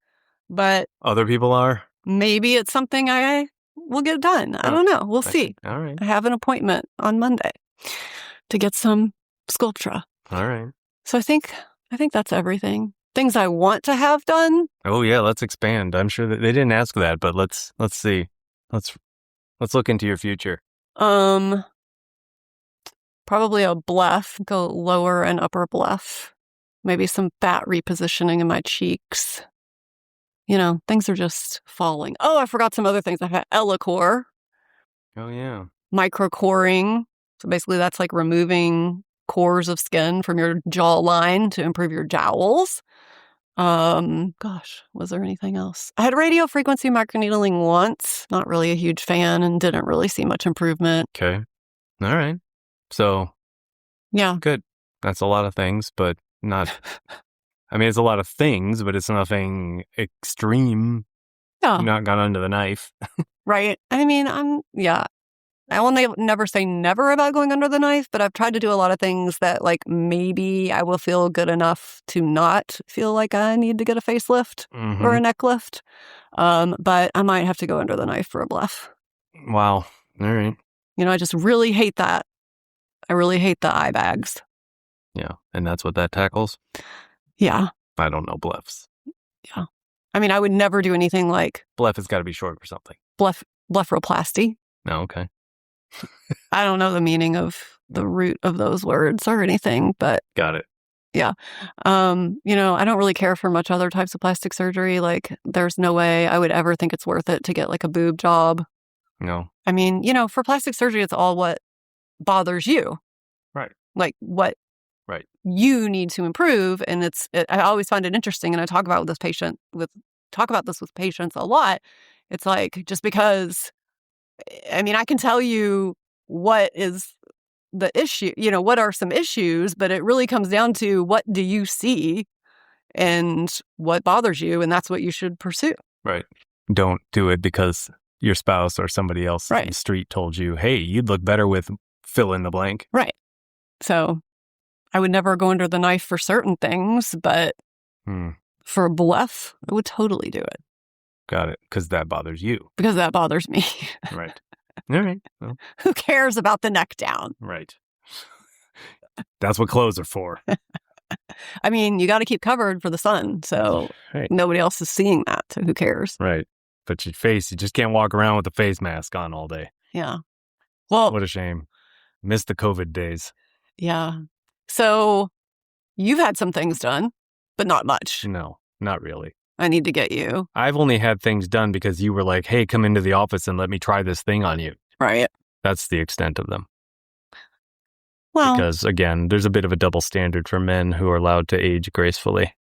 [SPEAKER 2] but
[SPEAKER 1] other people are?
[SPEAKER 2] Maybe it's something I will get done. I don't know. We'll see.
[SPEAKER 1] All right.
[SPEAKER 2] I have an appointment on Monday to get some Sculptra.
[SPEAKER 1] All right.
[SPEAKER 2] So I think that's everything. Things I want to have done.
[SPEAKER 1] Oh yeah, let's expand. I'm sure that they didn't ask that, but let's see. Let's look into your future.
[SPEAKER 2] Probably a bluff, go lower and upper bluff. Maybe some fat repositioning in my cheeks. Things are just falling. Oh, I forgot some other things. I've had Ellacor.
[SPEAKER 1] Oh yeah.
[SPEAKER 2] Microcoring. So basically that's like removing cores of skin from your jawline to improve your jowls. Was there anything else? I had radio frequency microneedling once. Not really a huge fan and didn't really see much improvement.
[SPEAKER 1] Okay. All right. So,
[SPEAKER 2] yeah.
[SPEAKER 1] Good. That's a lot of things, but not... I mean, it's a lot of things, but it's nothing extreme.
[SPEAKER 2] Yeah.
[SPEAKER 1] You're not gone under the knife.
[SPEAKER 2] Right. I mean, I will never say never about going under the knife, but I've tried to do a lot of things that like maybe I will feel good enough to not feel like I need to get a facelift or a neck lift. But I might have to go under the knife for a bluff.
[SPEAKER 1] Wow. All right.
[SPEAKER 2] I just really hate that. I really hate the eye bags.
[SPEAKER 1] Yeah. And that's what that tackles?
[SPEAKER 2] Yeah.
[SPEAKER 1] I don't know bluffs.
[SPEAKER 2] Yeah. I mean, I would never do anything like...
[SPEAKER 1] Bluff has got to be short for something.
[SPEAKER 2] Blepharoplasty.
[SPEAKER 1] Oh, okay.
[SPEAKER 2] I don't know the meaning of the root of those words or anything, but...
[SPEAKER 1] Got it.
[SPEAKER 2] Yeah. I don't really care for much other types of plastic surgery. Like, there's no way I would ever think it's worth it to get like a boob job.
[SPEAKER 1] No.
[SPEAKER 2] I mean, for plastic surgery, it's all what bothers you.
[SPEAKER 1] Right.
[SPEAKER 2] Like what you need to improve. And I always find it interesting. And I talk about this with patients a lot. It's like, just because, I mean, I can tell you what is the issue, what are some issues, but it really comes down to what do you see and what bothers you. And that's what you should pursue.
[SPEAKER 1] Right. Don't do it because your spouse or somebody else in the street told you, hey, you'd look better with fill in the blank.
[SPEAKER 2] Right. So I would never go under the knife for certain things, but for a bluff, I would totally do it.
[SPEAKER 1] Got it. Because that bothers you.
[SPEAKER 2] Because that bothers me.
[SPEAKER 1] Right. All right. Well.
[SPEAKER 2] Who cares about the neck down?
[SPEAKER 1] Right. That's what clothes are for.
[SPEAKER 2] I mean, you got to keep covered for the sun, so nobody else is seeing that, so who cares?
[SPEAKER 1] Right. But your face, you just can't walk around with a face mask on all day.
[SPEAKER 2] Yeah. Well,
[SPEAKER 1] what a shame. Missed the COVID days.
[SPEAKER 2] Yeah. So you've had some things done, but not much.
[SPEAKER 1] No, not really.
[SPEAKER 2] I need to get you.
[SPEAKER 1] I've only had things done because you were like, hey, come into the office and let me try this thing on you.
[SPEAKER 2] Right.
[SPEAKER 1] That's the extent of them.
[SPEAKER 2] Well,
[SPEAKER 1] because again, there's a bit of a double standard for men who are allowed to age gracefully.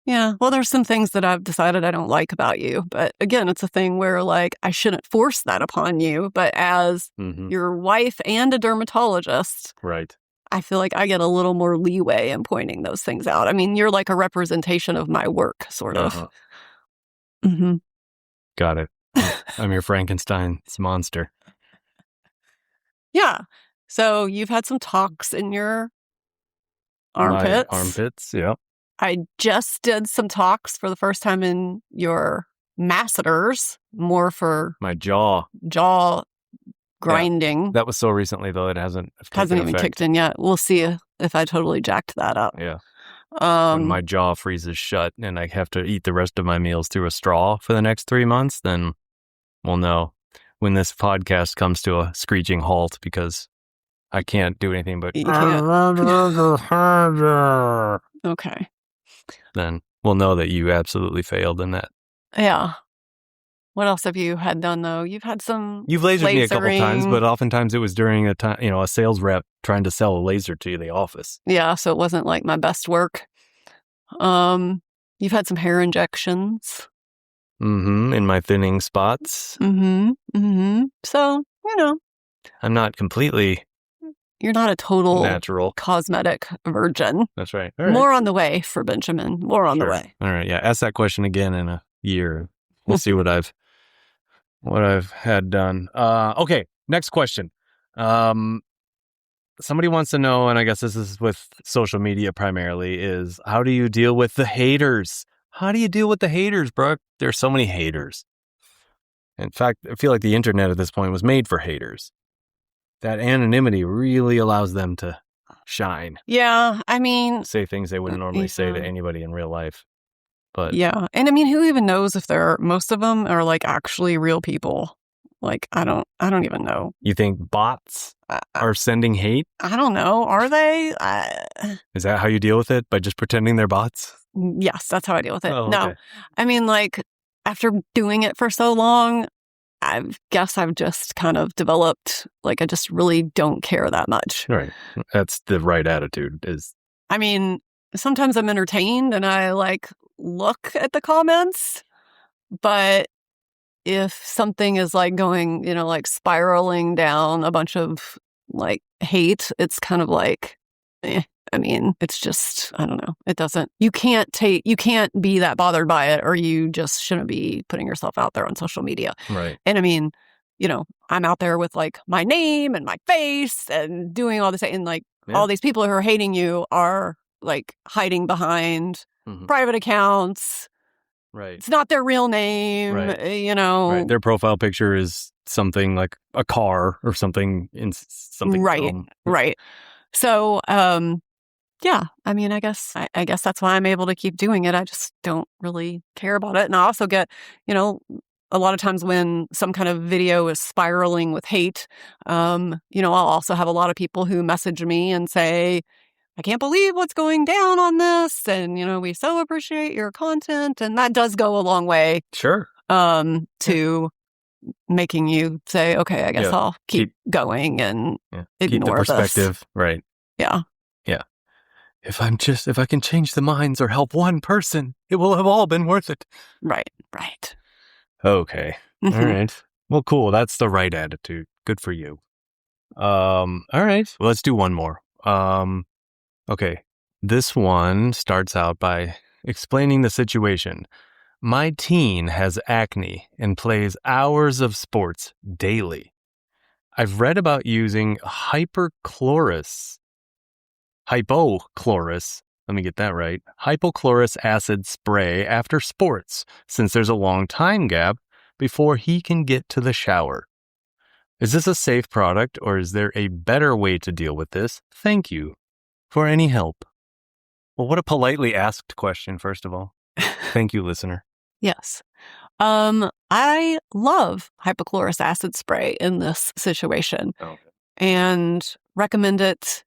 [SPEAKER 2] Yeah. Well, there's some things that I've decided I don't like about you. But again, it's a thing where like I shouldn't force that upon you. But as your wife and a dermatologist,
[SPEAKER 1] right,
[SPEAKER 2] I feel like I get a little more leeway in pointing those things out. I mean, you're like a representation of my work, sort of. Mm-hmm.
[SPEAKER 1] Got it. I'm your Frankenstein's monster.
[SPEAKER 2] Yeah. So you've had some talks in your armpits.
[SPEAKER 1] My armpits, yeah.
[SPEAKER 2] I just did some talks for the first time in your masseters, more for
[SPEAKER 1] my jaw
[SPEAKER 2] grinding.
[SPEAKER 1] Yeah. That was so recently, though, it hasn't
[SPEAKER 2] even kicked in yet. We'll see if I totally jacked that up.
[SPEAKER 1] Yeah. When my jaw freezes shut and I have to eat the rest of my meals through a straw for the next 3 months, then we'll know when this podcast comes to a screeching halt because I can't do anything but...
[SPEAKER 2] Okay.
[SPEAKER 1] Then we'll know that you absolutely failed in that.
[SPEAKER 2] Yeah. What else have you had done, though? You've had some
[SPEAKER 1] You've lasered me a couple times, but oftentimes it was during a time, a sales rep trying to sell a laser to the office.
[SPEAKER 2] Yeah, so it wasn't like my best work. You've had some hair injections.
[SPEAKER 1] In my thinning spots.
[SPEAKER 2] So,
[SPEAKER 1] I'm not completely...
[SPEAKER 2] You're not a total
[SPEAKER 1] natural
[SPEAKER 2] cosmetic virgin.
[SPEAKER 1] That's right.
[SPEAKER 2] More on the way for Benjamin. More on the way.
[SPEAKER 1] All right. Yeah. Ask that question again in a year. We'll see what I've had done. Okay. Next question. Somebody wants to know, and I guess this is with social media primarily, is how do you deal with the haters? How do you deal with the haters, Brooke? There's so many haters. In fact, I feel like the internet at this point was made for haters. That anonymity really allows them to shine.
[SPEAKER 2] Yeah, I mean...
[SPEAKER 1] say things they wouldn't normally say to anybody in real life. But
[SPEAKER 2] yeah, and I mean, who even knows if most of them are like actually real people? Like, I don't even know.
[SPEAKER 1] You think bots are sending hate?
[SPEAKER 2] I don't know. Are they?
[SPEAKER 1] Is that how you deal with it? By just pretending they're bots?
[SPEAKER 2] Yes, that's how I deal with it.
[SPEAKER 1] Oh,
[SPEAKER 2] no,
[SPEAKER 1] okay.
[SPEAKER 2] I mean, like, after doing it for so long, I guess I've just kind of developed, like, I just really don't care that much.
[SPEAKER 1] Right. That's the right attitude.
[SPEAKER 2] I mean, sometimes I'm entertained and I, like, look at the comments, but if something is, like, going, like, spiraling down a bunch of, like, hate, it's kind of like, I mean, it's just, I don't know. It doesn't, you can't be that bothered by it, or you just shouldn't be putting yourself out there on social media.
[SPEAKER 1] Right.
[SPEAKER 2] And I mean, I'm out there with like my name and my face and doing all this, and like all these people who are hating you are like hiding behind private accounts.
[SPEAKER 1] Right.
[SPEAKER 2] It's not their real name,
[SPEAKER 1] right.
[SPEAKER 2] Right.
[SPEAKER 1] Their profile picture is something like a car or something in something.
[SPEAKER 2] Right. So, yeah, I mean, I guess that's why I'm able to keep doing it. I just don't really care about it. And I also get, a lot of times when some kind of video is spiraling with hate, I'll also have a lot of people who message me and say, I can't believe what's going down on this. And, we so appreciate your content. And that does go a long way.
[SPEAKER 1] Sure.
[SPEAKER 2] To making you say, okay, I guess I'll keep going and ignore
[SPEAKER 1] keep the perspective.
[SPEAKER 2] This.
[SPEAKER 1] Right.
[SPEAKER 2] Yeah.
[SPEAKER 1] Yeah. If I can change the minds or help one person, it will have all been worth it.
[SPEAKER 2] Right.
[SPEAKER 1] Okay. All right. Well, cool. That's the right attitude. Good for you. All right. Well, let's do one more. Okay. This one starts out by explaining the situation. My teen has acne and plays hours of sports daily. I've read about using hypochlorous, let me get that right, hypochlorous acid spray after sports, since there's a long time gap before he can get to the shower. Is this a safe product, or is there a better way to deal with this? Thank you for any help. Well, what a politely asked question, first of all. Thank you, listener.
[SPEAKER 2] Yes. I love hypochlorous acid spray in this situation and recommend it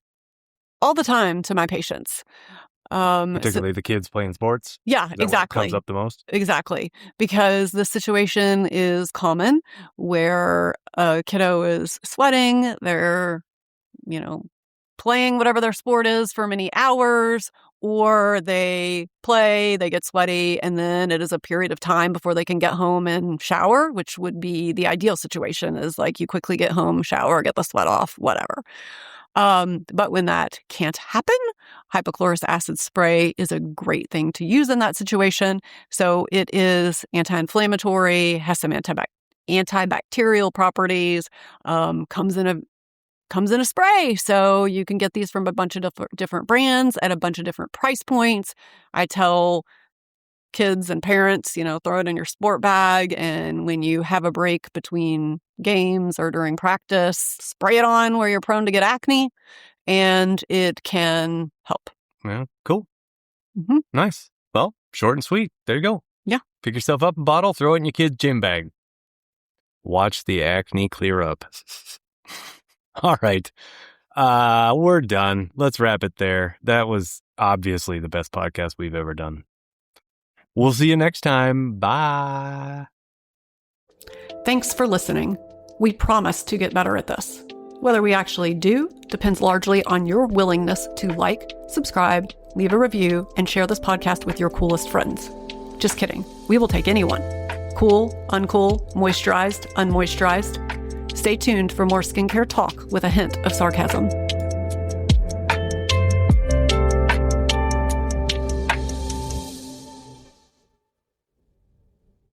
[SPEAKER 2] all the time to my patients.
[SPEAKER 1] Particularly the kids playing sports?
[SPEAKER 2] Yeah, exactly.
[SPEAKER 1] Comes up the most?
[SPEAKER 2] Exactly. Because the situation is common where a kiddo is sweating, they're, playing whatever their sport is for many hours, or they play, they get sweaty, and then it is a period of time before they can get home and shower, which would be the ideal situation, is like you quickly get home, shower, get the sweat off, whatever. But when that can't happen, hypochlorous acid spray is a great thing to use in that situation. So it is anti-inflammatory, has some antibacterial properties, comes in a spray. So you can get these from a bunch of different brands at a bunch of different price points. I tell kids and parents, throw it in your sport bag. And when you have a break between games or during practice, spray it on where you're prone to get acne, and it can help.
[SPEAKER 1] Yeah, cool. Mm-hmm. Nice. Well, short and sweet. There you go.
[SPEAKER 2] Yeah.
[SPEAKER 1] Pick yourself up a bottle, throw it in your kid's gym bag. Watch the acne clear up. All right. We're done. Let's wrap it there. That was obviously the best podcast we've ever done. We'll see you next time. Bye.
[SPEAKER 2] Thanks for listening. We promise to get better at this. Whether we actually do depends largely on your willingness to like, subscribe, leave a review, and share this podcast with your coolest friends. Just kidding. We will take anyone. Cool, uncool, moisturized, unmoisturized. Stay tuned for more skincare talk with a hint of sarcasm.